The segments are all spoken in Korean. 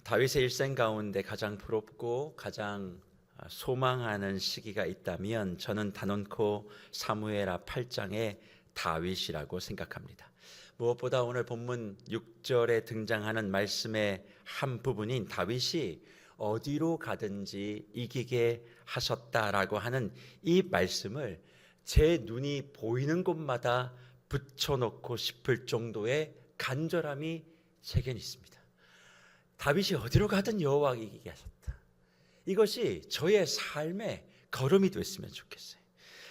다윗의 일생 가운데 가장 부럽고 가장 소망하는 시기가 있다면 저는 단언코 사무엘하 8장의 다윗이라고 생각합니다. 무엇보다 오늘 본문 6절에 등장하는 말씀의 한 부분인 다윗이 어디로 가든지 이기게 하셨다라고 하는 이 말씀을 제 눈이 보이는 곳마다 붙여놓고 싶을 정도의 간절함이 제겐 있습니다. 다윗이 어디로 가든 여호와가 이기게 하셨다. 이것이 저의 삶의 걸음이 됐으면 좋겠어요.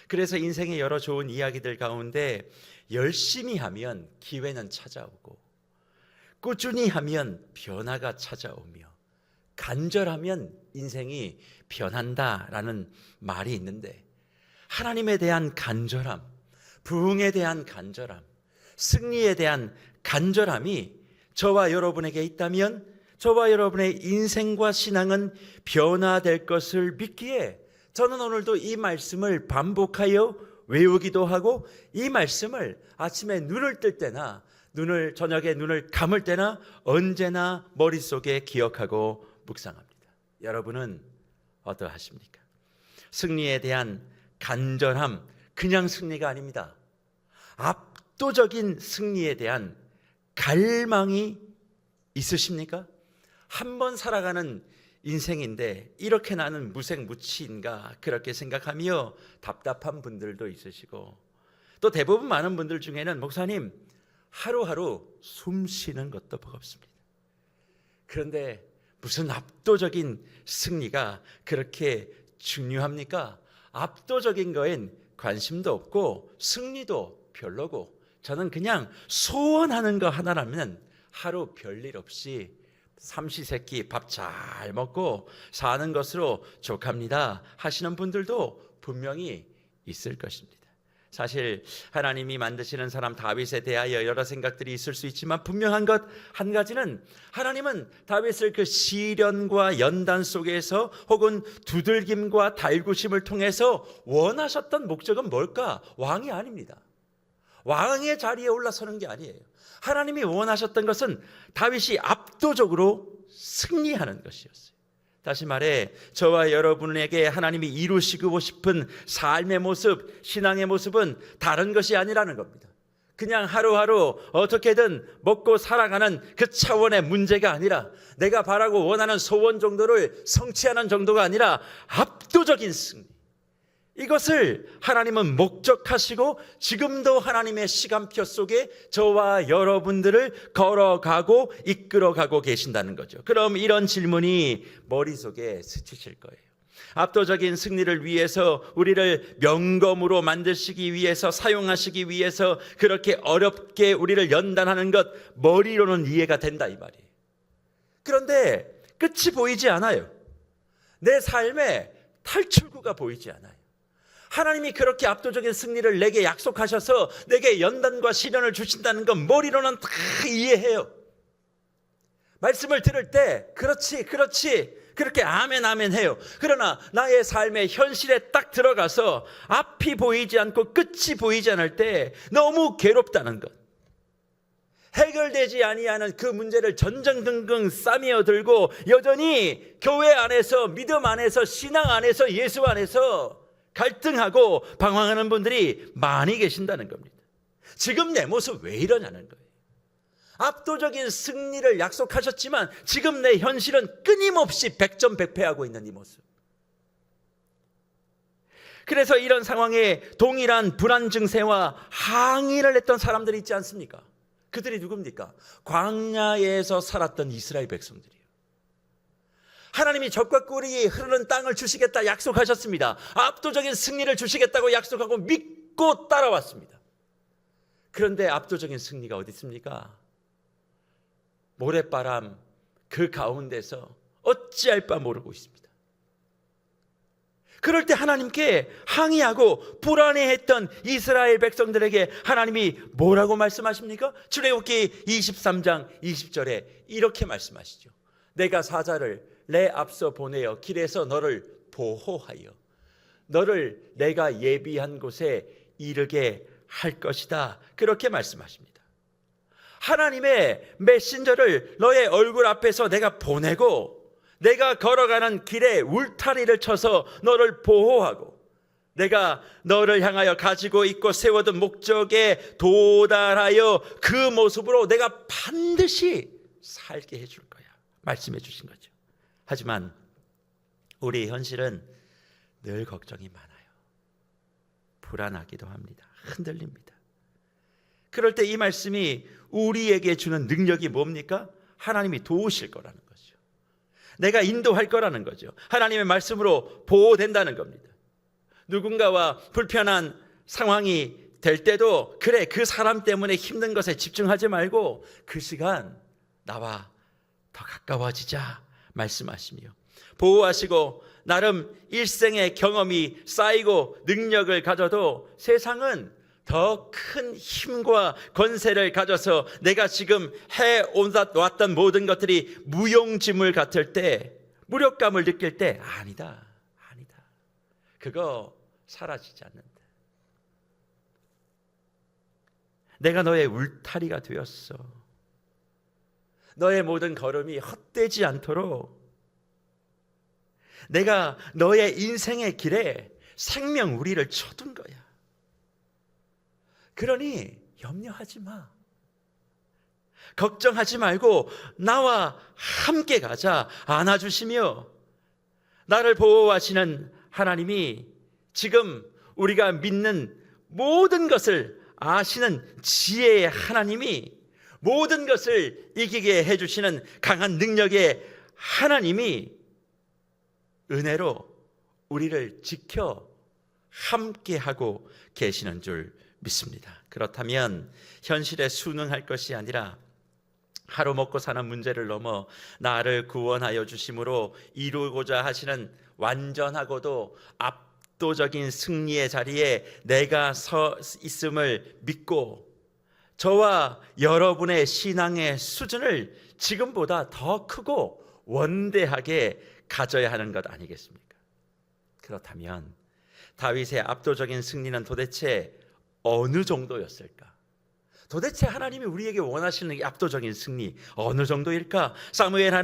그래서 인생의 여러 좋은 이야기들 가운데 열심히 하면 기회는 찾아오고, 꾸준히 하면 변화가 찾아오며, 간절하면 인생이 변한다라는 말이 있는데, 하나님에 대한 간절함, 부흥에 대한 간절함, 승리에 대한 간절함이 저와 여러분에게 있다면 저와 여러분의 인생과 신앙은 변화될 것을 믿기에 저는 오늘도 이 말씀을 반복하여 외우기도 하고, 이 말씀을 아침에 눈을 뜰 때나 저녁에 눈을 감을 때나 언제나 머릿속에 기억하고 묵상합니다. 여러분은 어떠하십니까? 승리에 대한 간절함, 그냥 승리가 아닙니다. 압도적인 승리에 대한 갈망이 있으십니까? 한 번 살아가는 인생인데 이렇게 나는 무색무취인가 그렇게 생각하며 답답한 분들도 있으시고, 또 대부분 많은 분들 중에는 목사님 하루하루 숨 쉬는 것도 버겁습니다. 그런데 무슨 압도적인 승리가 그렇게 중요합니까? 압도적인 거엔 관심도 없고 승리도 별로고, 저는 그냥 소원하는 거 하나라면 하루 별일 없이 삼시세끼 밥 잘 먹고 사는 것으로 족합니다 하시는 분들도 분명히 있을 것입니다. 사실 하나님이 만드시는 사람 다윗에 대하여 여러 생각들이 있을 수 있지만 분명한 것 한 가지는, 하나님은 다윗을 그 시련과 연단 속에서 혹은 두들김과 달구심을 통해서 원하셨던 목적은 뭘까? 왕이 아닙니다. 왕의 자리에 올라서는 게 아니에요. 하나님이 원하셨던 것은 다윗이 압도적으로 승리하는 것이었어요. 다시 말해 저와 여러분에게 하나님이 이루시고 싶은 삶의 모습, 신앙의 모습은 다른 것이 아니라는 겁니다. 그냥 하루하루 어떻게든 먹고 살아가는 그 차원의 문제가 아니라, 내가 바라고 원하는 소원 정도를 성취하는 정도가 아니라 압도적인 승리, 이것을 하나님은 목적하시고 지금도 하나님의 시간표 속에 저와 여러분들을 걸어가고 이끌어가고 계신다는 거죠. 그럼 이런 질문이 머릿속에 스치실 거예요. 압도적인 승리를 위해서, 우리를 명검으로 만드시기 위해서, 사용하시기 위해서 그렇게 어렵게 우리를 연단하는 것 머리로는 이해가 된다 이 말이에요. 그런데 끝이 보이지 않아요. 내 삶에 탈출구가 보이지 않아요. 하나님이 그렇게 압도적인 승리를 내게 약속하셔서 내게 연단과 시련을 주신다는 건 머리로는 다 이해해요. 말씀을 들을 때 그렇지 그렇게 아멘 아멘 해요. 그러나 나의 삶의 현실에 딱 들어가서 앞이 보이지 않고 끝이 보이지 않을 때 너무 괴롭다는 것, 해결되지 아니하는 그 문제를 전전긍긍 싸매어 들고 여전히 교회 안에서, 믿음 안에서, 신앙 안에서, 예수 안에서 갈등하고 방황하는 분들이 많이 계신다는 겁니다. 지금 내 모습 왜 이러냐는 거예요. 압도적인 승리를 약속하셨지만 지금 내 현실은 끊임없이 백전백패하고 있는 이 모습. 그래서 이런 상황에 동일한 불안 증세와 항의를 했던 사람들이 있지 않습니까? 그들이 누굽니까? 광야에서 살았던 이스라엘 백성들이에요. 하나님이 젖과 꿀이 흐르는 땅을 주시겠다 약속하셨습니다. 압도적인 승리를 주시겠다고 약속하고 믿고 따라왔습니다. 그런데 압도적인 승리가 어디 있습니까? 모래바람 그 가운데서 어찌할 바 모르고 있습니다. 그럴 때 하나님께 항의하고 불안해했던 이스라엘 백성들에게 하나님이 뭐라고 말씀하십니까? 출애굽기 23장 20절에 이렇게 말씀하시죠. 내가 사자를 내 앞서 보내어 길에서 너를 보호하여 너를 내가 예비한 곳에 이르게 할 것이다. 그렇게 말씀하십니다. 하나님의 메신저를 너의 얼굴 앞에서 내가 보내고 내가 걸어가는 길에 울타리를 쳐서 너를 보호하고 내가 너를 향하여 가지고 있고 세워둔 목적에 도달하여 그 모습으로 내가 반드시 살게 해줄 거야 말씀해 주신 거죠. 하지만 우리의 현실은 늘 걱정이 많아요. 불안하기도 합니다. 흔들립니다. 그럴 때 이 말씀이 우리에게 주는 능력이 뭡니까? 하나님이 도우실 거라는 거죠. 내가 인도할 거라는 거죠. 하나님의 말씀으로 보호된다는 겁니다. 누군가와 불편한 상황이 될 때도 그래 그 사람 때문에 힘든 것에 집중하지 말고 그 시간 나와 더 가까워지자 말씀하시며 보호하시고 나름 일생의 경험이 쌓이고 능력을 가져도 세상은 더 큰 힘과 권세를 가져서 내가 지금 해왔던 모든 것들이 무용지물 같을 때 무력감을 느낄 때 아니다 그거 사라지지 않는다. 내가 너의 울타리가 되었어. 너의 모든 걸음이 헛되지 않도록 내가 너의 인생의 길에 생명우리를 쳐둔 거야. 그러니 염려하지 마. 걱정하지 말고 나와 함께 가자. 안아주시며 나를 보호하시는 하나님이 지금 우리가 믿는 모든 것을 아시는 지혜의 하나님이 모든 것을 이기게 해주시는 강한 능력의 하나님이 은혜로 우리를 지켜 함께하고 계시는 줄 믿습니다. 그렇다면 현실에 순응할 것이 아니라 하루 먹고 사는 문제를 넘어 나를 구원하여 주심으로 이루고자 하시는 완전하고도 압도적인 승리의 자리에 내가 서 있음을 믿고 저와 여러분의 신앙의 수준을 지금보다 더 크고 원대하게 가져야 하는 것 아니겠습니까? 그렇다면 다윗의 압도적인 승리는 도대체 어느 정도였을까? 도대체 하나님이 우리에게 원하시는 이 압도적인 승리 어느 정도일까? 사무엘하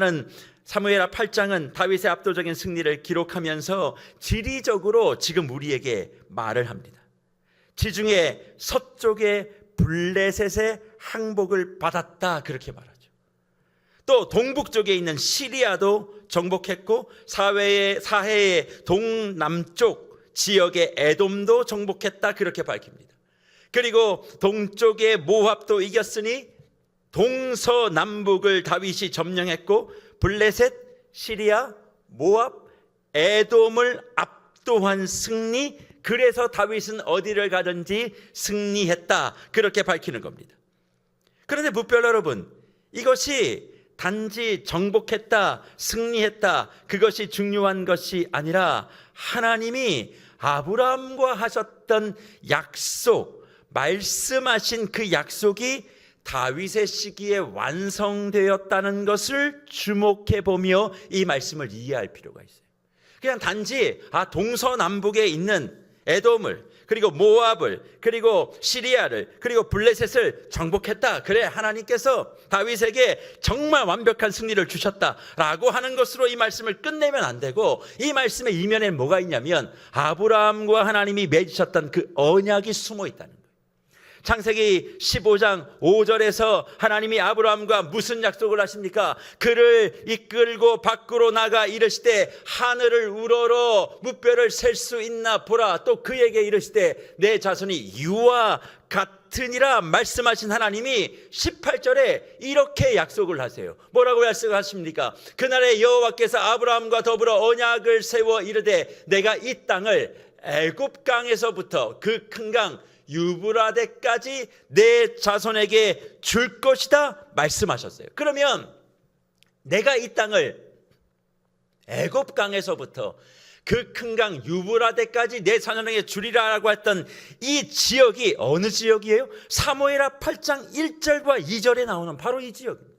8장은 다윗의 압도적인 승리를 기록하면서 지리적으로 지금 우리에게 말을 합니다. 지중해 서쪽의 블레셋의 항복을 받았다 그렇게 말하죠. 또 동북 쪽에 있는 시리아도 정복했고 사해의 동남쪽 지역의 에돔도 정복했다 그렇게 밝힙니다. 그리고 동쪽의 모압도 이겼으니 동서남북을 다윗이 점령했고 블레셋, 시리아, 모압, 에돔을 압도한 승리. 그래서 다윗은 어디를 가든지 승리했다 그렇게 밝히는 겁니다. 그런데 뭇별 여러분, 이것이 단지 정복했다, 승리했다 그것이 중요한 것이 아니라 하나님이 아브라함과 하셨던 약속, 말씀하신 그 약속이 다윗의 시기에 완성되었다는 것을 주목해 보며 이 말씀을 이해할 필요가 있어요. 그냥 단지 동서남북에 있는 에돔을 그리고 모압을 그리고 시리아를 그리고 블레셋을 정복했다. 그래 하나님께서 다윗에게 정말 완벽한 승리를 주셨다라고 하는 것으로 이 말씀을 끝내면 안 되고 이 말씀의 이면에 뭐가 있냐면 아브라함과 하나님이 맺으셨던 그 언약이 숨어 있다는 거예요. 창세기 15장 5절에서 하나님이 아브라함과 무슨 약속을 하십니까? 그를 이끌고 밖으로 나가 이르시되 하늘을 우러러 무뼈를 셀 수 있나 보라. 또 그에게 이르시되 내 자손이 유와 같으니라 말씀하신 하나님이 18절에 이렇게 약속을 하세요. 뭐라고 약속하십니까? 그날에 여호와께서 아브라함과 더불어 언약을 세워 이르되 내가 이 땅을 애굽강에서부터 그 큰 강 유브라데까지 내 자손에게 줄 것이다 말씀하셨어요. 그러면 내가 이 땅을 애굽강에서부터 그 큰 강 유브라데까지 내 자손에게 주리라고 했던 이 지역이 어느 지역이에요? 사무엘하 8장 1절과 2절에 나오는 바로 이 지역입니다.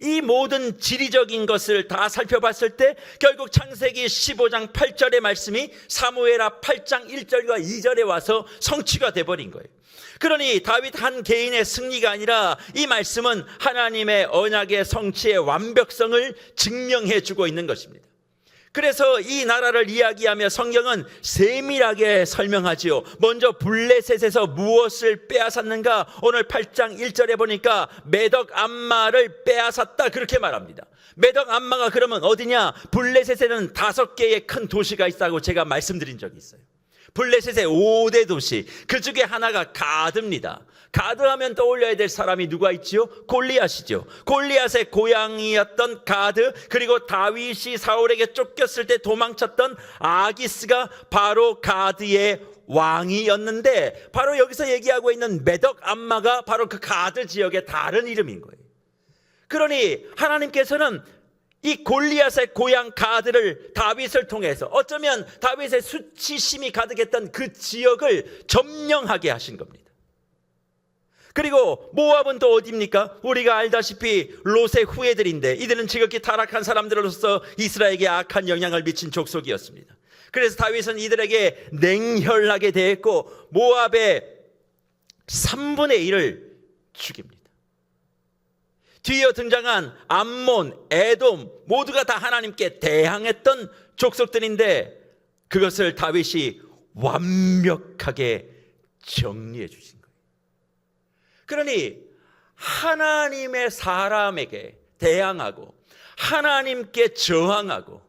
이 모든 지리적인 것을 다 살펴봤을 때 결국 창세기 15장 8절의 말씀이 사무엘하 8장 1절과 2절에 와서 성취가 돼버린 거예요. 그러니 다윗 한 개인의 승리가 아니라 이 말씀은 하나님의 언약의 성취의 완벽성을 증명해 주고 있는 것입니다. 그래서 이 나라를 이야기하며 성경은 세밀하게 설명하지요. 먼저 블레셋에서 무엇을 빼앗았는가? 오늘 8장 1절에 보니까 메덕 암마를 빼앗았다, 그렇게 말합니다. 메덕 암마가 그러면 어디냐? 블레셋에는 5개의 큰 도시가 있다고 제가 말씀드린 적이 있어요. 블레셋의 5대 도시, 그 중에 하나가 가드입니다. 가드하면 떠올려야 될 사람이 누가 있지요? 골리앗이죠. 골리앗의 고향이었던 가드, 그리고 다윗이 사울에게 쫓겼을 때 도망쳤던 아기스가 바로 가드의 왕이었는데, 바로 여기서 얘기하고 있는 메덕 암마가 바로 그 가드 지역의 다른 이름인 거예요. 그러니 하나님께서는 이 골리앗의 고향 가드를 다윗을 통해서 어쩌면 다윗의 수치심이 가득했던 그 지역을 점령하게 하신 겁니다. 그리고 모압은 또 어디입니까? 우리가 알다시피 롯의 후예들인데 이들은 지극히 타락한 사람들로서 이스라엘에게 악한 영향을 미친 족속이었습니다. 그래서 다윗은 이들에게 냉혈하게 대했고 모압의 3분의 1을 죽입니다. 뒤이어 등장한 암몬, 에돔 모두가 다 하나님께 대항했던 족속들인데 그것을 다윗이 완벽하게 정리해 주신 거예요. 그러니 하나님의 사람에게 대항하고 하나님께 저항하고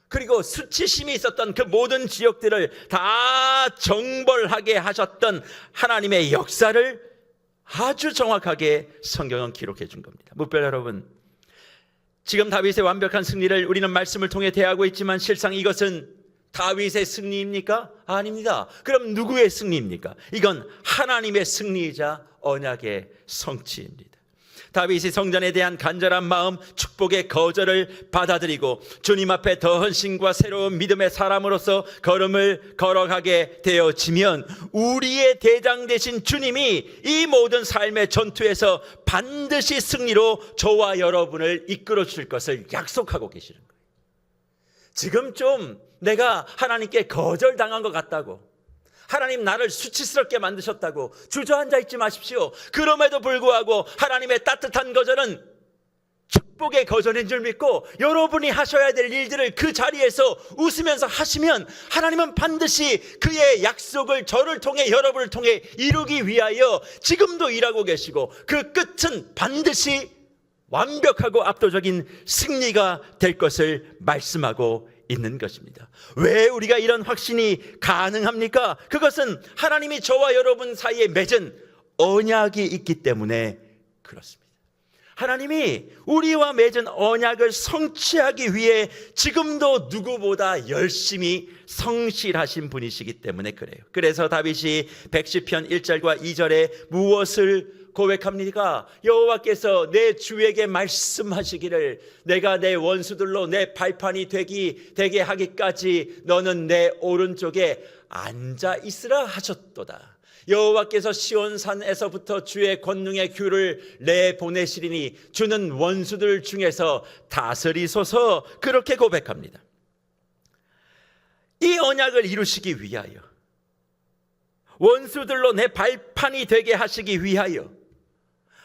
그리고 수치심이 있었던 그 모든 지역들을 다 정벌하게 하셨던 하나님의 역사를 아주 정확하게 성경은 기록해 준 겁니다. 묵별 여러분, 지금 다윗의 완벽한 승리를 우리는 말씀을 통해 대하고 있지만 실상 이것은 다윗의 승리입니까? 아닙니다. 그럼 누구의 승리입니까? 이건 하나님의 승리이자 언약의 성취입니다. 다윗이 성전에 대한 간절한 마음, 축복의 거절을 받아들이고 주님 앞에 더 헌신과 새로운 믿음의 사람으로서 걸음을 걸어가게 되어지면 우리의 대장 되신 주님이 이 모든 삶의 전투에서 반드시 승리로 저와 여러분을 이끌어 줄 것을 약속하고 계시는 거예요. 지금 좀 내가 하나님께 거절당한 것 같다고, 하나님 나를 수치스럽게 만드셨다고 주저앉아 있지 마십시오. 그럼에도 불구하고 하나님의 따뜻한 거절은 축복의 거절인 줄 믿고 여러분이 하셔야 될 일들을 그 자리에서 웃으면서 하시면 하나님은 반드시 그의 약속을 저를 통해 여러분을 통해 이루기 위하여 지금도 일하고 계시고 그 끝은 반드시 완벽하고 압도적인 승리가 될 것을 말씀하고 있는 것입니다. 왜 우리가 이런 확신이 가능합니까? 그것은 하나님이 저와 여러분 사이에 맺은 언약이 있기 때문에 그렇습니다. 하나님이 우리와 맺은 언약을 성취하기 위해 지금도 누구보다 열심히 성실하신 분이시기 때문에 그래요. 그래서 다윗이 110편 1절과 2절에 무엇을 고백합니까? 여호와께서 내 주에게 말씀하시기를 내가 내 원수들로 내 발판이 되게 하기까지 너는 내 오른쪽에 앉아 있으라 하셨도다. 여호와께서 시온산에서부터 주의 권능의 귤을 내보내시리니 주는 원수들 중에서 다스리소서, 그렇게 고백합니다. 이 언약을 이루시기 위하여, 원수들로 내 발판이 되게 하시기 위하여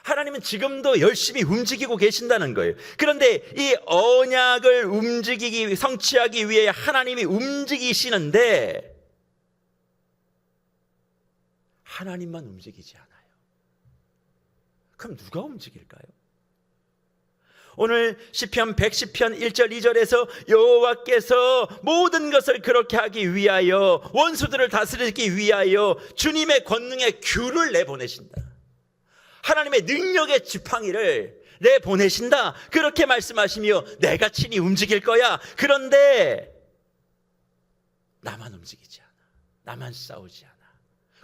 하나님은 지금도 열심히 움직이고 계신다는 거예요. 그런데 이 언약을 성취하기 위해 하나님이 움직이시는데 하나님만 움직이지 않아요. 그럼 누가 움직일까요? 오늘 시편 110편 1절 2절에서 여호와께서 모든 것을 그렇게 하기 위하여 원수들을 다스리기 위하여 주님의 권능의 귤을 내보내신다. 하나님의 능력의 지팡이를 내보내신다. 그렇게 말씀하시며 내가 친히 움직일 거야. 그런데 나만 움직이지 않아. 나만 싸우지 않아.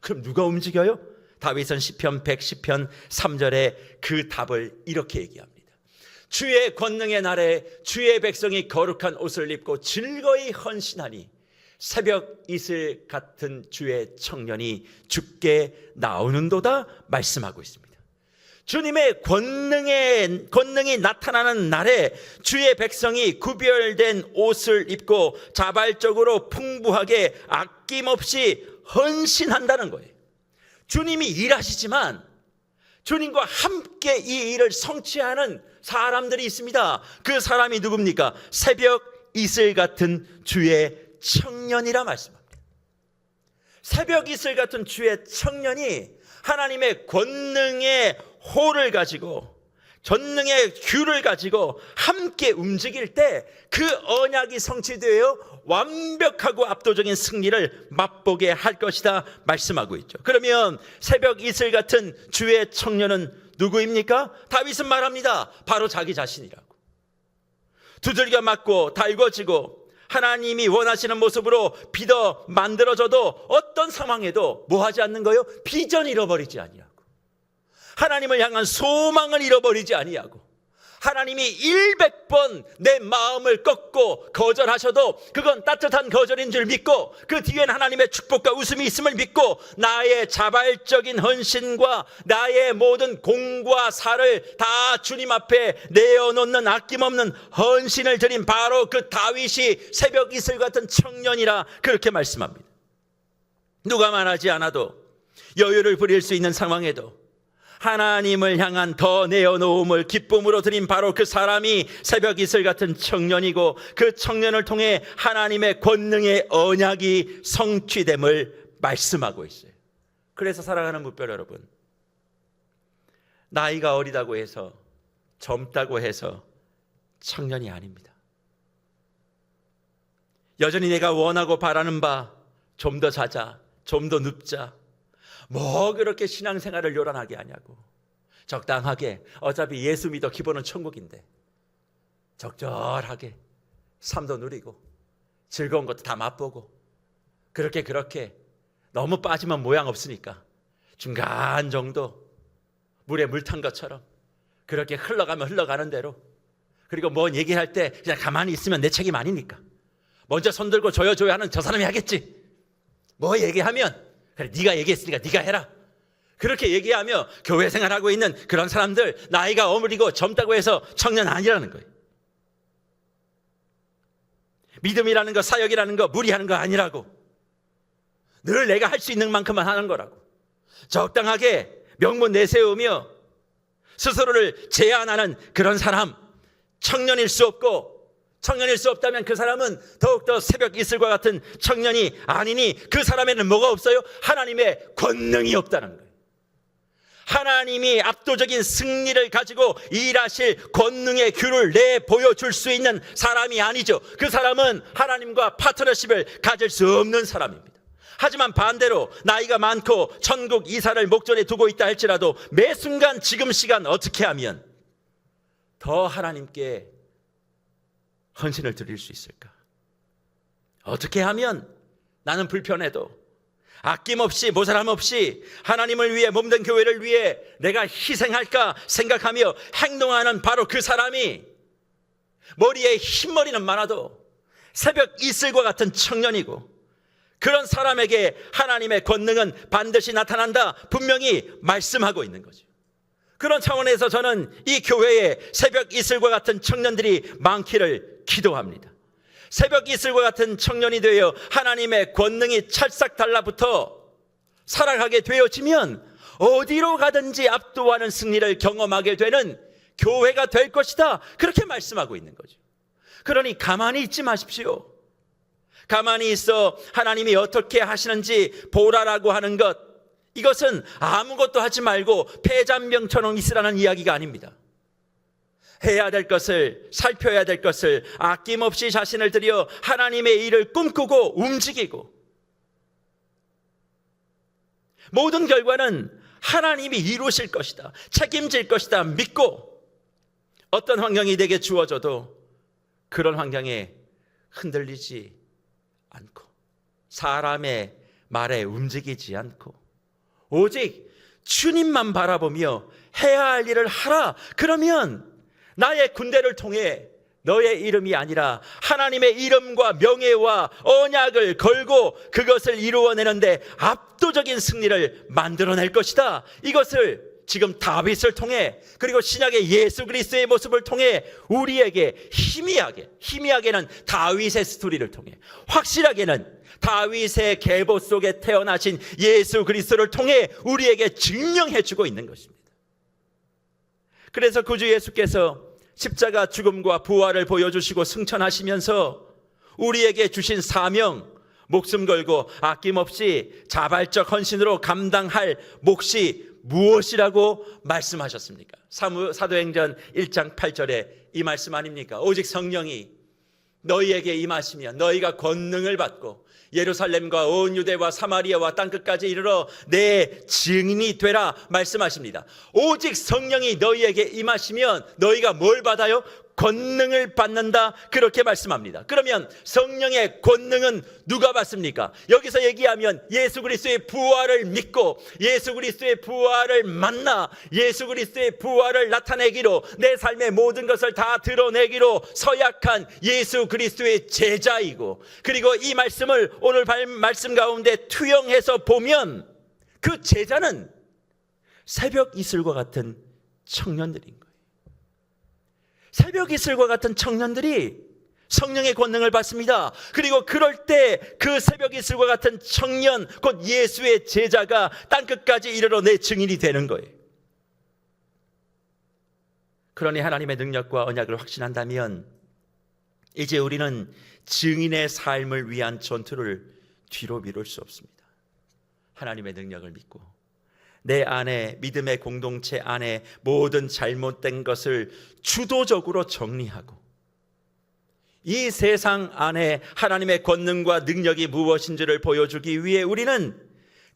그럼 누가 움직여요? 다윗은 시편 110편 3절에 그 답을 이렇게 얘기합니다. 주의 권능의 날에 주의 백성이 거룩한 옷을 입고 즐거이 헌신하니 새벽 이슬 같은 주의 청년이 주께 나오는도다 말씀하고 있습니다. 주님의 권능이 나타나는 날에 주의 백성이 구별된 옷을 입고 자발적으로 풍부하게 아낌없이 헌신한다는 거예요. 주님이 일하시지만 주님과 함께 이 일을 성취하는 사람들이 있습니다. 그 사람이 누굽니까? 새벽 이슬 같은 주의 청년이라 말씀합니다. 새벽 이슬 같은 주의 청년이 하나님의 권능의 호를 가지고, 전능의 규를 가지고 함께 움직일 때 그 언약이 성취되어 완벽하고 압도적인 승리를 맛보게 할 것이다 말씀하고 있죠. 그러면 새벽 이슬 같은 주의 청년은 누구입니까? 다윗은 말합니다. 바로 자기 자신이라고. 두들겨 맞고 달궈지고 하나님이 원하시는 모습으로 비더 만들어져도 어떤 상황에도 뭐 하지 않는 거예요? 비전 잃어버리지 아니하고, 하나님을 향한 소망을 잃어버리지 아니하고, 하나님이 100번 내 마음을 꺾고 거절하셔도 그건 따뜻한 거절인 줄 믿고, 그 뒤엔 하나님의 축복과 웃음이 있음을 믿고, 나의 자발적인 헌신과 나의 모든 공과 사를 다 주님 앞에 내어놓는 아낌없는 헌신을 드린 바로 그 다윗이 새벽 이슬 같은 청년이라 그렇게 말씀합니다. 누가 말하지 않아도, 여유를 부릴 수 있는 상황에도 하나님을 향한 더 내어놓음을 기쁨으로 드린 바로 그 사람이 새벽 이슬 같은 청년이고, 그 청년을 통해 하나님의 권능의 언약이 성취됨을 말씀하고 있어요. 그래서 사랑하는 무별 여러분, 나이가 어리다고 해서, 젊다고 해서 청년이 아닙니다. 여전히 내가 원하고 바라는 바, 좀 더 자자, 좀 더 눕자, 뭐 그렇게 신앙생활을 요란하게 하냐고. 적당하게, 어차피 예수 믿어 기본은 천국인데 적절하게 삶도 누리고 즐거운 것도 다 맛보고, 그렇게 너무 빠지면 모양 없으니까 중간 정도 물에 물 탄 것처럼 그렇게 흘러가면 흘러가는 대로, 그리고 뭔 얘기할 때 그냥 가만히 있으면 내 책임 아니니까 먼저 손들고 조여줘야 하는 저 사람이 하겠지. 뭐 얘기하면 그래, 네가 얘기했으니까 네가 해라. 그렇게 얘기하며 교회 생활하고 있는 그런 사람들, 나이가 어리고 젊다고 해서 청년 아니라는 거예요. 믿음이라는 거, 사역이라는 거 무리하는 거 아니라고. 늘 내가 할 수 있는 만큼만 하는 거라고. 적당하게 명분 내세우며 스스로를 제한하는 그런 사람, 청년일 수 없고, 청년일 수 없다면 그 사람은 더욱더 새벽 이슬과 같은 청년이 아니니, 그 사람에는 뭐가 없어요? 하나님의 권능이 없다는 거예요. 하나님이 압도적인 승리를 가지고 일하실 권능의 규를 내보여줄 수 있는 사람이 아니죠. 그 사람은 하나님과 파트너십을 가질 수 없는 사람입니다. 하지만 반대로 나이가 많고 천국 이사를 목전에 두고 있다 할지라도 매 순간 지금 시간 어떻게 하면 더 하나님께 헌신을 드릴 수 있을까? 어떻게 하면 나는 불편해도 아낌없이 모자람 없이 하나님을 위해, 몸된 교회를 위해 내가 희생할까 생각하며 행동하는 바로 그 사람이 머리에 흰머리는 많아도 새벽 이슬과 같은 청년이고, 그런 사람에게 하나님의 권능은 반드시 나타난다 분명히 말씀하고 있는 거죠. 그런 차원에서 저는 이 교회에 새벽 이슬과 같은 청년들이 많기를 기도합니다. 새벽 이슬과 같은 청년이 되어 하나님의 권능이 찰싹 달라붙어 살아가게 되어지면 어디로 가든지 압도하는 승리를 경험하게 되는 교회가 될 것이다, 그렇게 말씀하고 있는 거죠. 그러니 가만히 있지 마십시오. 가만히 있어 하나님이 어떻게 하시는지 보라라고 하는 것, 이것은 아무것도 하지 말고 폐잔병처럼 있으라는 이야기가 아닙니다. 해야 될 것을, 살펴야 될 것을 아낌없이 자신을 들여 하나님의 일을 꿈꾸고 움직이고, 모든 결과는 하나님이 이루실 것이다, 책임질 것이다 믿고, 어떤 환경이 내게 주어져도 그런 환경에 흔들리지 않고, 사람의 말에 움직이지 않고, 오직 주님만 바라보며 해야 할 일을 하라. 그러면 나의 군대를 통해 너의 이름이 아니라 하나님의 이름과 명예와 언약을 걸고 그것을 이루어내는데 압도적인 승리를 만들어낼 것이다. 이것을 지금 다윗을 통해 그리고 신약의 예수 그리스도의 모습을 통해 우리에게 희미하게는 다윗의 스토리를 통해 확실하게는 다윗의 계보 속에 태어나신 예수 그리스도를 통해 우리에게 증명해 주고 있는 것입니다. 그래서 구주 예수께서 십자가 죽음과 부활을 보여주시고 승천하시면서 우리에게 주신 사명, 목숨 걸고 아낌없이 자발적 헌신으로 감당할 몫이 무엇이라고 말씀하셨습니까? 사도행전 1장 8절에 이 말씀 아닙니까? 오직 성령이 너희에게 임하시면 너희가 권능을 받고 예루살렘과 온 유대와 사마리아와 땅끝까지 이르러 내 증인이 되라 말씀하십니다. 오직 성령이 너희에게 임하시면 너희가 뭘 받아요? 권능을 받는다, 그렇게 말씀합니다. 그러면 성령의 권능은 누가 받습니까? 여기서 얘기하면 예수 그리스도의 부활을 믿고 예수 그리스도의 부활을 만나 예수 그리스도의 부활을 나타내기로 내 삶의 모든 것을 다 드러내기로 서약한 예수 그리스도의 제자이고, 그리고 이 말씀을 오늘 말씀 가운데 투영해서 보면 그 제자는 새벽 이슬과 같은 청년들인 거예요. 새벽 이슬과 같은 청년들이 성령의 권능을 받습니다. 그리고 그럴 때 그 새벽 이슬과 같은 청년, 곧 예수의 제자가 땅끝까지 이르러 내 증인이 되는 거예요. 그러니 하나님의 능력과 언약을 확신한다면 이제 우리는 증인의 삶을 위한 전투를 뒤로 미룰 수 없습니다. 하나님의 능력을 믿고 내 안에, 믿음의 공동체 안에 모든 잘못된 것을 주도적으로 정리하고 이 세상 안에 하나님의 권능과 능력이 무엇인지를 보여주기 위해 우리는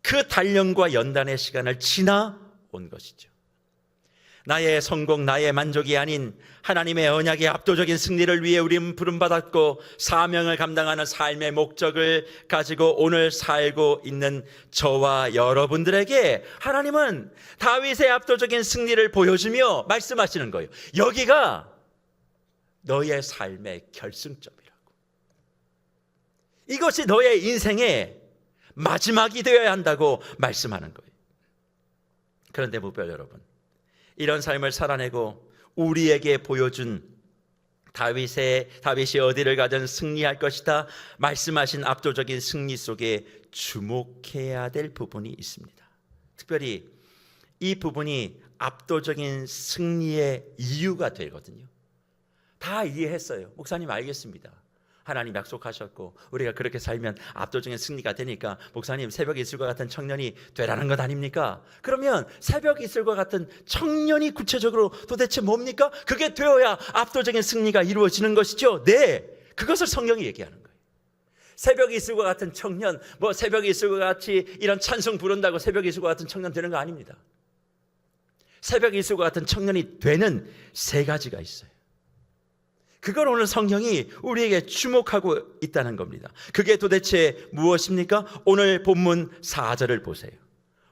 그 단련과 연단의 시간을 지나온 것이죠. 나의 성공, 나의 만족이 아닌 하나님의 언약의 압도적인 승리를 위해 우리는 부름받았고 사명을 감당하는 삶의 목적을 가지고 오늘 살고 있는 저와 여러분들에게 하나님은 다윗의 압도적인 승리를 보여주며 말씀하시는 거예요. 여기가 너의 삶의 결승점이라고. 이것이 너의 인생의 마지막이 되어야 한다고 말씀하는 거예요. 그런데 무별 여러분, 이런 삶을 살아내고 우리에게 보여준 다윗이 어디를 가든 승리할 것이다 말씀하신 압도적인 승리 속에 주목해야 될 부분이 있습니다. 특별히 이 부분이 압도적인 승리의 이유가 되거든요. 다 이해했어요. 목사님 알겠습니다. 하나님 약속하셨고 우리가 그렇게 살면 압도적인 승리가 되니까 목사님 새벽 이슬과 같은 청년이 되라는 것 아닙니까? 그러면 새벽 이슬과 같은 청년이 구체적으로 도대체 뭡니까? 그게 되어야 압도적인 승리가 이루어지는 것이죠. 네, 그것을 성경이 얘기하는 거예요. 새벽 이슬과 같은 청년, 새벽 이슬과 같이 이런 찬송 부른다고 새벽 이슬과 같은 청년 되는 거 아닙니다. 새벽 이슬과 같은 청년이 되는 세 가지가 있어요. 그걸 오늘 성경이 우리에게 주목하고 있다는 겁니다. 그게 도대체 무엇입니까? 오늘 본문 4절을 보세요.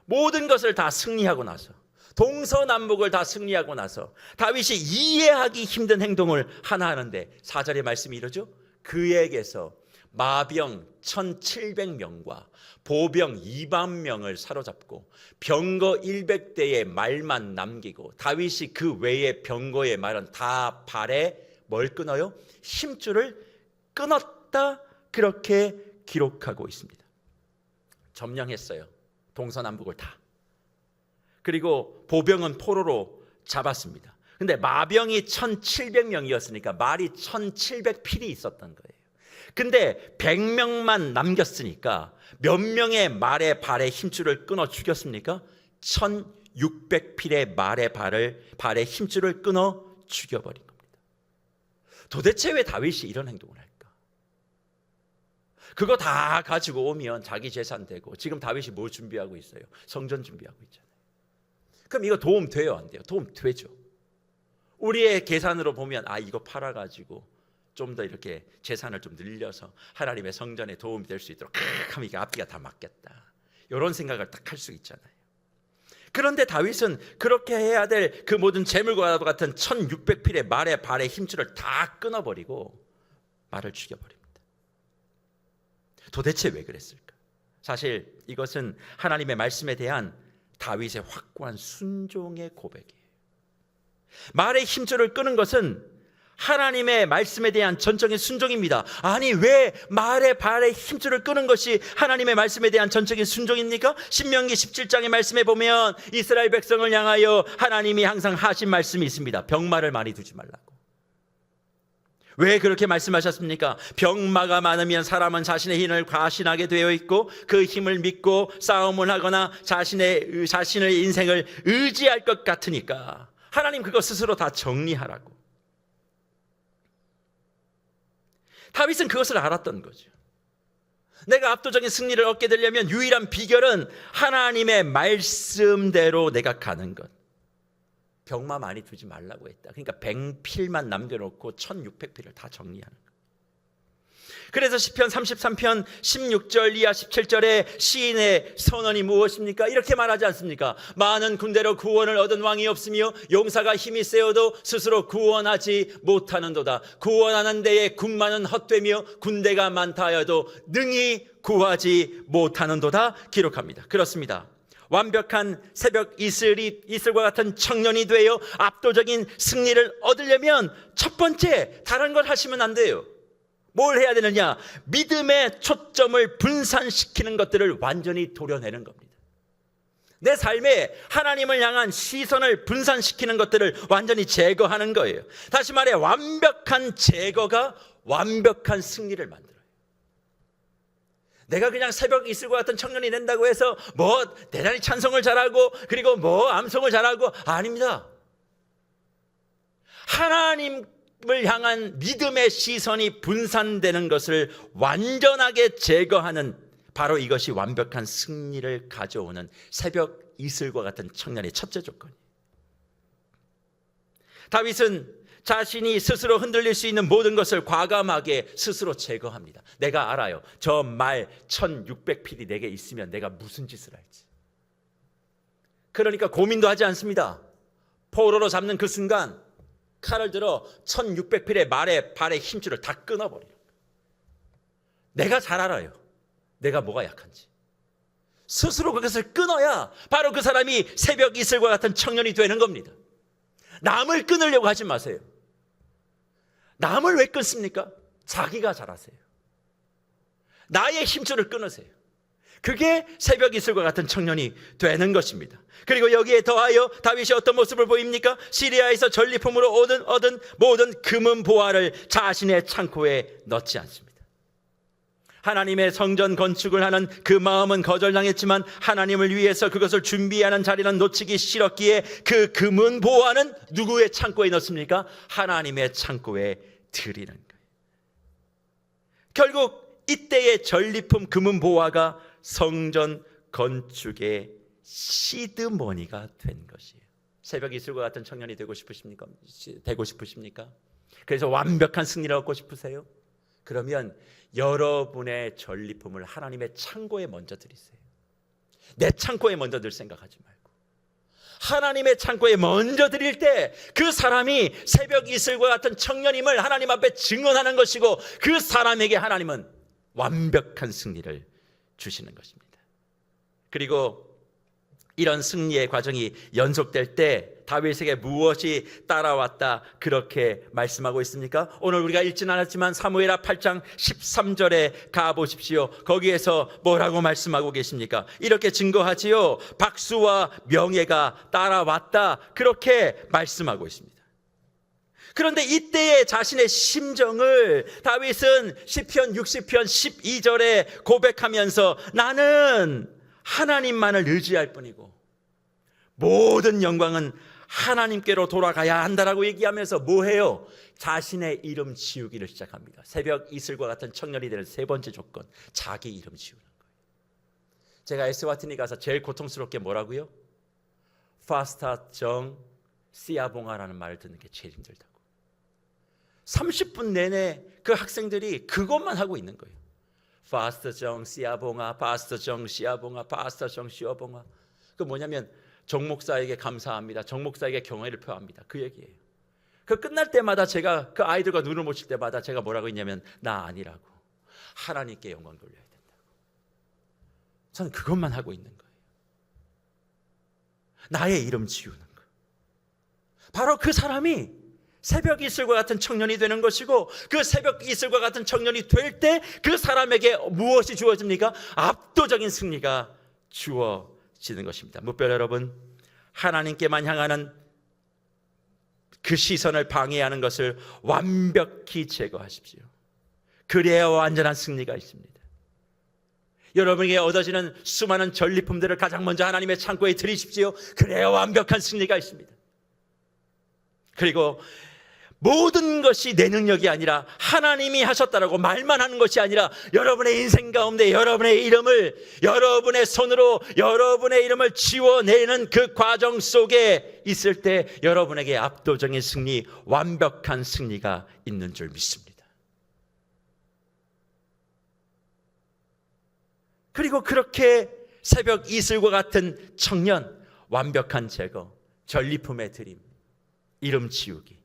모든 것을 다 승리하고 나서, 동서남북을 다 승리하고 나서 다윗이 이해하기 힘든 행동을 하나 하는데 4절의 말씀이 이러죠. 그에게서 마병 1700명과 보병 20000명을 사로잡고 병거 100대의 말만 남기고 다윗이 그 외의 병거의 말은 다 발에 뭘 끊어요? 힘줄을 끊었다, 그렇게 기록하고 있습니다. 점령했어요. 동서남북을 다. 그리고 보병은 포로로 잡았습니다. 근데 마병이 1700명이었으니까 말이 1700필이 있었던 거예요. 근데 100명만 남겼으니까 몇 명의 말의 발에 힘줄을 끊어 죽였습니까? 1600필의 말의 발에 힘줄을 끊어 죽여버린 겁니다. 도대체 왜 다윗이 이런 행동을 할까? 그거 다 가지고 오면 자기 재산 되고, 지금 다윗이 뭘 준비하고 있어요? 성전 준비하고 있잖아요. 그럼 이거 도움 돼요, 안 돼요? 도움 되죠. 우리의 계산으로 보면 이거 팔아가지고 좀 더 이렇게 재산을 좀 늘려서 하나님의 성전에 도움이 될 수 있도록 하면 이게 앞뒤가 다 맞겠다, 이런 생각을 딱 할 수 있잖아요. 그런데 다윗은 그렇게 해야 될 그 모든 재물과 같은 1600필의 말의 발의 힘줄을 다 끊어버리고 말을 죽여버립니다. 도대체 왜 그랬을까? 사실 이것은 하나님의 말씀에 대한 다윗의 확고한 순종의 고백이에요. 말의 힘줄을 끄는 것은 하나님의 말씀에 대한 전적인 순종입니다. 아니, 왜 말의 발의 힘줄을 끄는 것이 하나님의 말씀에 대한 전적인 순종입니까? 신명기 17장의 말씀에 보면 이스라엘 백성을 향하여 하나님이 항상 하신 말씀이 있습니다. 병마를 많이 두지 말라고. 왜 그렇게 말씀하셨습니까? 병마가 많으면 사람은 자신의 힘을 과신하게 되어 있고 그 힘을 믿고 싸움을 하거나 자신의 인생을 의지할 것 같으니까 하나님 그거 스스로 다 정리하라고. 다윗은 그것을 알았던 거죠. 내가 압도적인 승리를 얻게 되려면 유일한 비결은 하나님의 말씀대로 내가 가는 것. 병마 많이 두지 말라고 했다. 그러니까 100필만 남겨놓고 1600필을 다 정리하는 것. 그래서 시편 33편 16절 이하 17절에 시인의 선언이 무엇입니까? 이렇게 말하지 않습니까? 많은 군대로 구원을 얻은 왕이 없으며 용사가 힘이 세어도 스스로 구원하지 못하는도다. 구원하는 데에 군마는 헛되며 군대가 많다 하여도 능히 구하지 못하는도다 기록합니다. 그렇습니다. 완벽한 새벽 이슬과 같은 청년이 되어 압도적인 승리를 얻으려면 첫 번째 다른 걸 하시면 안 돼요. 뭘 해야 되느냐? 믿음의 초점을 분산시키는 것들을 완전히 도려내는 겁니다. 내 삶에 하나님을 향한 시선을 분산시키는 것들을 완전히 제거하는 거예요. 다시 말해 완벽한 제거가 완벽한 승리를 만들어요. 내가 그냥 새벽 이슬과 같은 청년이 된다고 해서 뭐 대단히 찬송을 잘하고 그리고 뭐 암송을 잘하고 아닙니다. 하나님을 향한 믿음의 시선이 분산되는 것을 완전하게 제거하는 바로 이것이 완벽한 승리를 가져오는 새벽 이슬과 같은 청년의 첫째 조건이에요. 다윗은 자신이 스스로 흔들릴 수 있는 모든 것을 과감하게 스스로 제거합니다. 내가 알아요. 저 말 1600필이 내게 있으면 내가 무슨 짓을 할지. 그러니까 고민도 하지 않습니다. 포로로 잡는 그 순간 칼을 들어 1600필의 말의 발의 힘줄을 다 끊어버려요. 내가 잘 알아요. 내가 뭐가 약한지. 스스로 그것을 끊어야 바로 그 사람이 새벽 이슬과 같은 청년이 되는 겁니다. 남을 끊으려고 하지 마세요. 남을 왜 끊습니까? 자기가 잘하세요. 나의 힘줄을 끊으세요. 그게 새벽 이슬과 같은 청년이 되는 것입니다. 그리고 여기에 더하여 다윗이 어떤 모습을 보입니까? 시리아에서 전리품으로 얻은 모든 금은 보화를 자신의 창고에 넣지 않습니다. 하나님의 성전 건축을 하는 그 마음은 거절당했지만 하나님을 위해서 그것을 준비하는 자리는 놓치기 싫었기에 그 금은 보화는 누구의 창고에 넣습니까? 하나님의 창고에 드리는 거예요. 결국 이때의 전리품 금은 보화가 성전 건축의 시드머니가 된 것이에요. 새벽 이슬과 같은 청년이 되고 싶으십니까? 그래서 완벽한 승리를 얻고 싶으세요? 그러면 여러분의 전리품을 하나님의 창고에 먼저 드리세요. 내 창고에 먼저 늘 생각하지 말고 하나님의 창고에 먼저 드릴 때 그 사람이 새벽 이슬과 같은 청년임을 하나님 앞에 증언하는 것이고 그 사람에게 하나님은 완벽한 승리를 주시는 것입니다. 그리고 이런 승리의 과정이 연속될 때 다윗에게 무엇이 따라왔다 그렇게 말씀하고 있습니까? 오늘 우리가 읽지는 않았지만 사무엘하 8장 13절에 가보십시오. 거기에서 뭐라고 말씀하고 계십니까? 이렇게 증거하지요. 박수와 명예가 따라왔다 그렇게 말씀하고 있습니다. 그런데 이때의 자신의 심정을 다윗은 시편 60편 12절에 고백하면서 나는 하나님만을 의지할 뿐이고 모든 영광은 하나님께로 돌아가야 한다라고 얘기하면서 뭐해요? 자신의 이름 지우기를 시작합니다. 새벽 이슬과 같은 청년이 되는 세 번째 조건, 자기 이름 지우는 거예요. 제가 에스와티니 가서 제일 고통스럽게 뭐라고요? 파스타 정 시아봉아라는 말을 듣는 게 제일 힘들다고. 30분 내내 그 학생들이 그것만 하고 있는 거예요. 파스타 정 시아봉아, 파스타 정 시아봉아, 파스타 정 시아봉아. 그 뭐냐면 정 목사에게 감사합니다. 정 목사에게 경애를 표합니다. 그 얘기예요. 그 끝날 때마다 제가 그 아이들과 눈을 못 칠 때마다 제가 뭐라고 했냐면 나 아니라고. 하나님께 영광 돌려야 된다고. 저는 그것만 하고 있는 거예요. 나의 이름 지우는 것. 바로 그 사람이 새벽 이슬과 같은 청년이 되는 것이고, 그 새벽 이슬과 같은 청년이 될 때 그 사람에게 무엇이 주어집니까? 압도적인 승리가 주어지는 것입니다. 무별 여러분, 하나님께만 향하는 그 시선을 방해하는 것을 완벽히 제거하십시오. 그래야 완전한 승리가 있습니다. 여러분에게 얻어지는 수많은 전리품들을 가장 먼저 하나님의 창고에 드리십시오. 그래야 완벽한 승리가 있습니다. 그리고 모든 것이 내 능력이 아니라 하나님이 하셨다라고 말만 하는 것이 아니라 여러분의 인생 가운데 여러분의 이름을, 여러분의 손으로 여러분의 이름을 지워내는 그 과정 속에 있을 때 여러분에게 압도적인 승리, 완벽한 승리가 있는 줄 믿습니다. 그리고 그렇게 새벽 이슬과 같은 청년, 완벽한 제거, 전리품의 드림, 이름 지우기,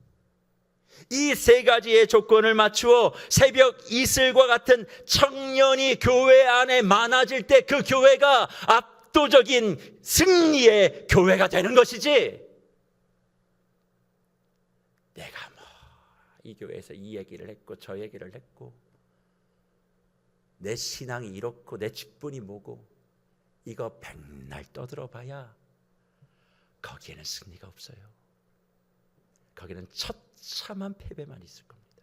이 세 가지의 조건을 맞추어 새벽 이슬과 같은 청년이 교회 안에 많아질 때 그 교회가 압도적인 승리의 교회가 되는 것이지, 내가 이 교회에서 이 얘기를 했고 저 얘기를 했고 내 신앙이 이렇고 내 직분이 뭐고 이거 백날 떠들어봐야 거기에는 승리가 없어요. 거기는 처참한 패배만 있을 겁니다.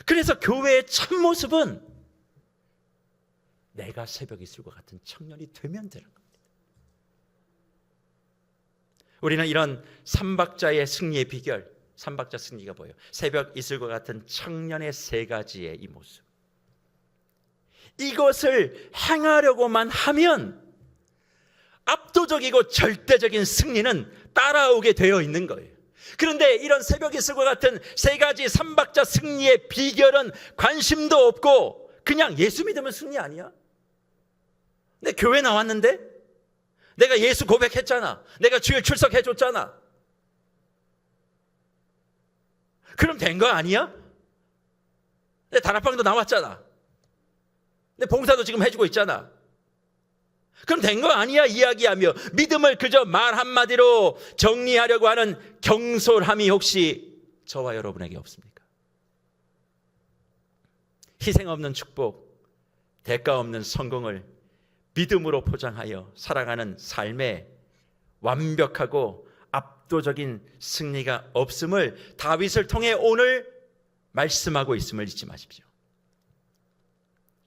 그래서 교회의 참모습은 내가 새벽 이슬과 같은 청년이 되면 되는 겁니다. 우리는 이런 삼박자의 승리의 비결, 삼박자 승리가 뭐예요? 새벽 이슬과 같은 청년의 세 가지의 이 모습, 이것을 행하려고만 하면 압도적이고 절대적인 승리는 따라오게 되어 있는 거예요. 그런데 이런 새벽 이슬과 같은 세 가지 삼박자 승리의 비결은 관심도 없고 그냥 예수 믿으면 승리 아니야? 내 교회 나왔는데 내가 예수 고백했잖아, 내가 주일 출석해줬잖아, 그럼 된 거 아니야? 내 다락방도 나왔잖아, 내 봉사도 지금 해주고 있잖아, 그럼 된 거 아니야? 이야기하며 믿음을 그저 말 한마디로 정리하려고 하는 경솔함이 혹시 저와 여러분에게 없습니까? 희생 없는 축복, 대가 없는 성공을 믿음으로 포장하여 살아가는 삶에 완벽하고 압도적인 승리가 없음을 다윗을 통해 오늘 말씀하고 있음을 잊지 마십시오.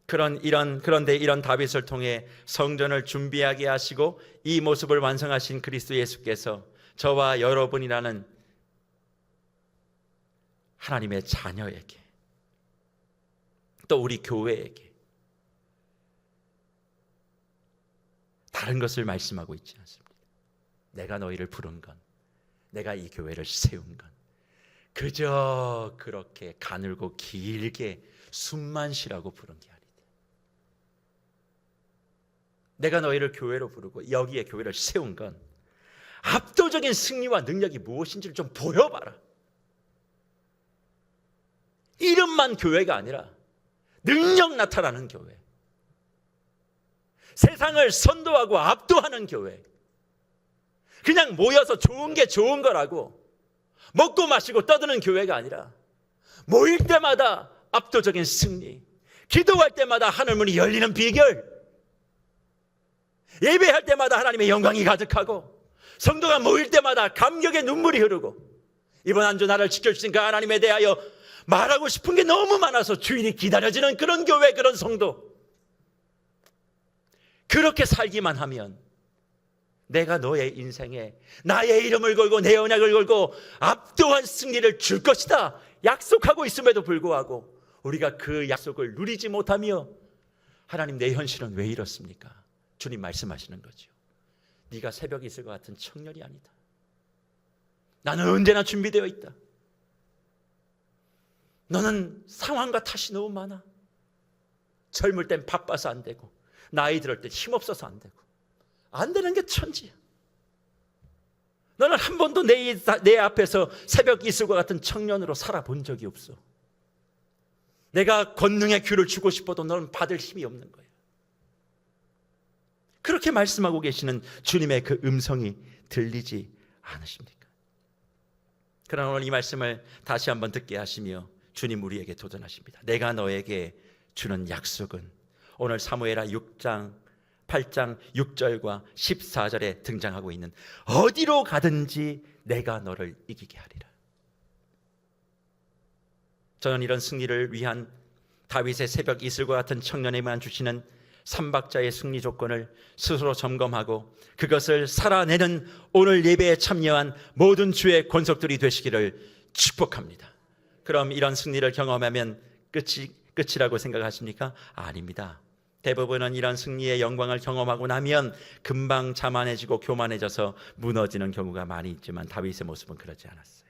그런데 이런 다윗을 통해 성전을 준비하게 하시고 이 모습을 완성하신 그리스도 예수께서 저와 여러분이라는 하나님의 자녀에게, 또 우리 교회에게 다른 것을 말씀하고 있지 않습니다. 내가 너희를 부른 건, 내가 이 교회를 세운 건 그저 그렇게 가늘고 길게 숨만 쉬라고 부른 게 아니다. 내가 너희를 교회로 부르고 여기에 교회를 세운 건 압도적인 승리와 능력이 무엇인지를 좀 보여봐라. 이름만 교회가 아니라 능력 나타나는 교회, 세상을 선도하고 압도하는 교회, 그냥 모여서 좋은 게 좋은 거라고 먹고 마시고 떠드는 교회가 아니라 모일 때마다 압도적인 승리, 기도할 때마다 하늘문이 열리는 비결, 예배할 때마다 하나님의 영광이 가득하고 성도가 모일 때마다 감격의 눈물이 흐르고 이번 한 주 나를 지켜주신 그 하나님에 대하여 말하고 싶은 게 너무 많아서 주일이 기다려지는 그런 교회, 그런 성도, 그렇게 살기만 하면 내가 너의 인생에 나의 이름을 걸고 내 언약을 걸고 압도한 승리를 줄 것이다 약속하고 있음에도 불구하고 우리가 그 약속을 누리지 못하며 하나님, 내 현실은 왜 이렇습니까? 주님 말씀하시는 거죠. 네가 새벽 이슬과 같은 청년이 아니다. 나는 언제나 준비되어 있다. 너는 상황과 탓이 너무 많아. 젊을 땐 바빠서 안 되고 나이 들을 땐 힘없어서 안 되고 안 되는 게 천지야. 너는 한 번도 내 앞에서 새벽 이슬과 같은 청년으로 살아본 적이 없어. 내가 권능의 귤을 주고 싶어도 너는 받을 힘이 없는 거야. 그렇게 말씀하고 계시는 주님의 그 음성이 들리지 않으십니까? 그러나 오늘 이 말씀을 다시 한번 듣게 하시며 주님 우리에게 도전하십니다. 내가 너에게 주는 약속은 오늘 사무엘하 6장 8장 6절과 14절에 등장하고 있는 어디로 가든지 내가 너를 이기게 하리라. 저는 이런 승리를 위한 다윗의 새벽 이슬과 같은 청년에만 주시는 삼박자의 승리 조건을 스스로 점검하고 그것을 살아내는 오늘 예배에 참여한 모든 주의 권속들이 되시기를 축복합니다. 그럼 이런 승리를 경험하면 끝이라고 생각하십니까? 아닙니다. 대부분은 이런 승리의 영광을 경험하고 나면 금방 자만해지고 교만해져서 무너지는 경우가 많이 있지만 다윗의 모습은 그렇지 않았어요.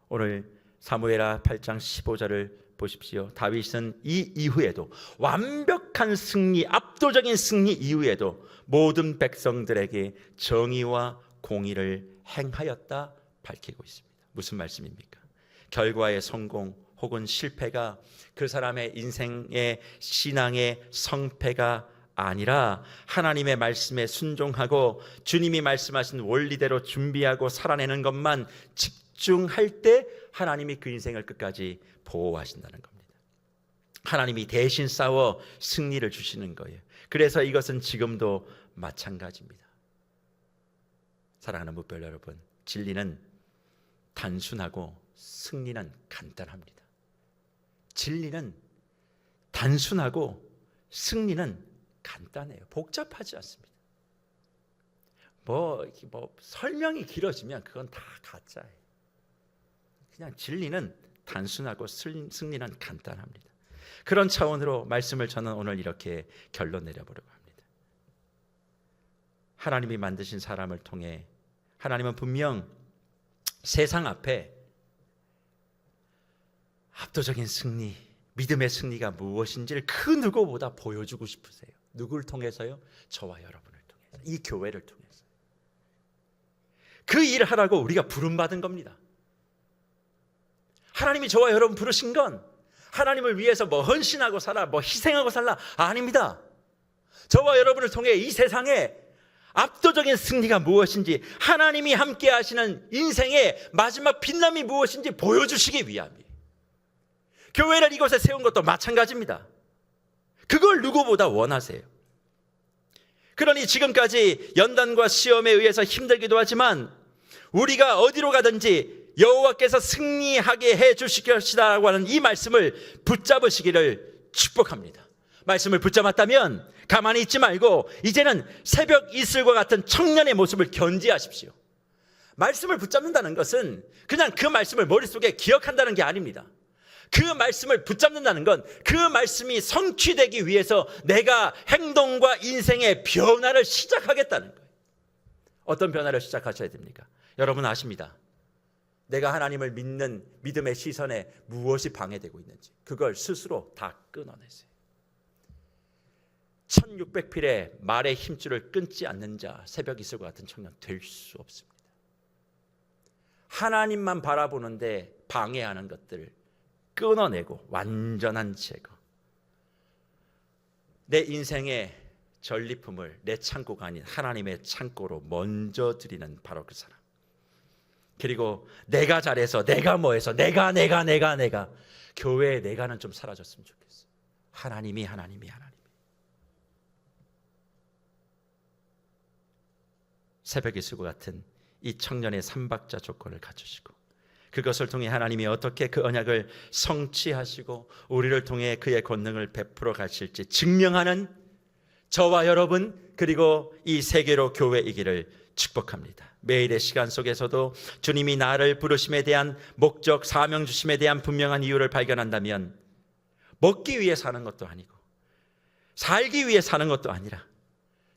오늘 사무엘하 8장 15절을 보십시오. 다윗은 이 이후에도 완벽한 승리, 압도적인 승리 이후에도 모든 백성들에게 정의와 공의를 행하였다 밝히고 있습니다. 무슨 말씀입니까? 결과의 성공 혹은 실패가 그 사람의 인생의 신앙의 성패가 아니라 하나님의 말씀에 순종하고 주님이 말씀하신 원리대로 준비하고 살아내는 것만 집중할 때 하나님이 그 인생을 끝까지 보호하신다는 겁니다. 하나님이 대신 싸워 승리를 주시는 거예요. 그래서 이것은 지금도 마찬가지입니다. 사랑하는 무별 여러분, 진리는 단순하고 승리는 간단합니다. 진리는 단순하고 승리는 간단해요. 복잡하지 않습니다. 뭐 설명이 길어지면 그건 다 가짜예요. 그냥 진리는 단순하고 승리는 간단합니다. 그런 차원으로 말씀을 저는 오늘 이렇게 결론 내려보려고 합니다. 하나님이 만드신 사람을 통해 하나님은 분명 세상 앞에 압도적인 승리, 믿음의 승리가 무엇인지를 그 누구보다 보여주고 싶으세요. 누구를 통해서요? 저와 여러분을 통해서, 이 교회를 통해서. 그 일을 하라고 우리가 부름받은 겁니다. 하나님이 저와 여러분 부르신 건 하나님을 위해서 뭐 헌신하고 살아, 뭐 희생하고 살라 아닙니다. 저와 여러분을 통해 이 세상에 압도적인 승리가 무엇인지, 하나님이 함께 하시는 인생의 마지막 빛남이 무엇인지 보여주시기 위함이에요. 교회를 이곳에 세운 것도 마찬가지입니다. 그걸 누구보다 원하세요. 그러니 지금까지 연단과 시험에 의해서 힘들기도 하지만 우리가 어디로 가든지 여호와께서 승리하게 해 주실 것이다라고 하는 이 말씀을 붙잡으시기를 축복합니다. 말씀을 붙잡았다면 가만히 있지 말고 이제는 새벽 이슬과 같은 청년의 모습을 견지하십시오. 말씀을 붙잡는다는 것은 그냥 그 말씀을 머릿속에 기억한다는 게 아닙니다. 그 말씀을 붙잡는다는 건 그 말씀이 성취되기 위해서 내가 행동과 인생의 변화를 시작하겠다는 거예요. 어떤 변화를 시작하셔야 됩니까? 여러분 아십니다. 내가 하나님을 믿는 믿음의 시선에 무엇이 방해되고 있는지 그걸 스스로 다 끊어내세요. 1600필의 말의 힘줄을 끊지 않는 자, 새벽 이슬과 같은 청년 될 수 없습니다. 하나님만 바라보는데 방해하는 것들을 끊어내고 완전한 제거. 내 인생의 전리품을 내 창고가 아닌 하나님의 창고로 먼저 드리는 바로 그 사람. 그리고 내가 잘해서, 내가 뭐해서, 내가 교회의 내가는 좀 사라졌으면 좋겠어. 하나님이. 새벽 이슬과 같은 이 청년의 삼박자 조건을 갖추시고 그것을 통해 하나님이 어떻게 그 언약을 성취하시고 우리를 통해 그의 권능을 베풀어 가실지 증명하는 저와 여러분 그리고 이 세계로 교회이기를 축복합니다. 매일의 시간 속에서도 주님이 나를 부르심에 대한 목적, 사명 주심에 대한 분명한 이유를 발견한다면 먹기 위해 사는 것도 아니고 살기 위해 사는 것도 아니라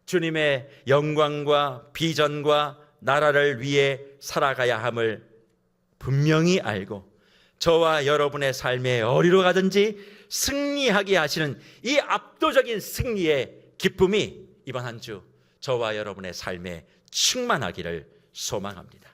주님의 영광과 비전과 나라를 위해 살아가야 함을 분명히 알고 저와 여러분의 삶에 어디로 가든지 승리하게 하시는 이 압도적인 승리의 기쁨이 이번 한 주 저와 여러분의 삶에 충만하기를 소망합니다.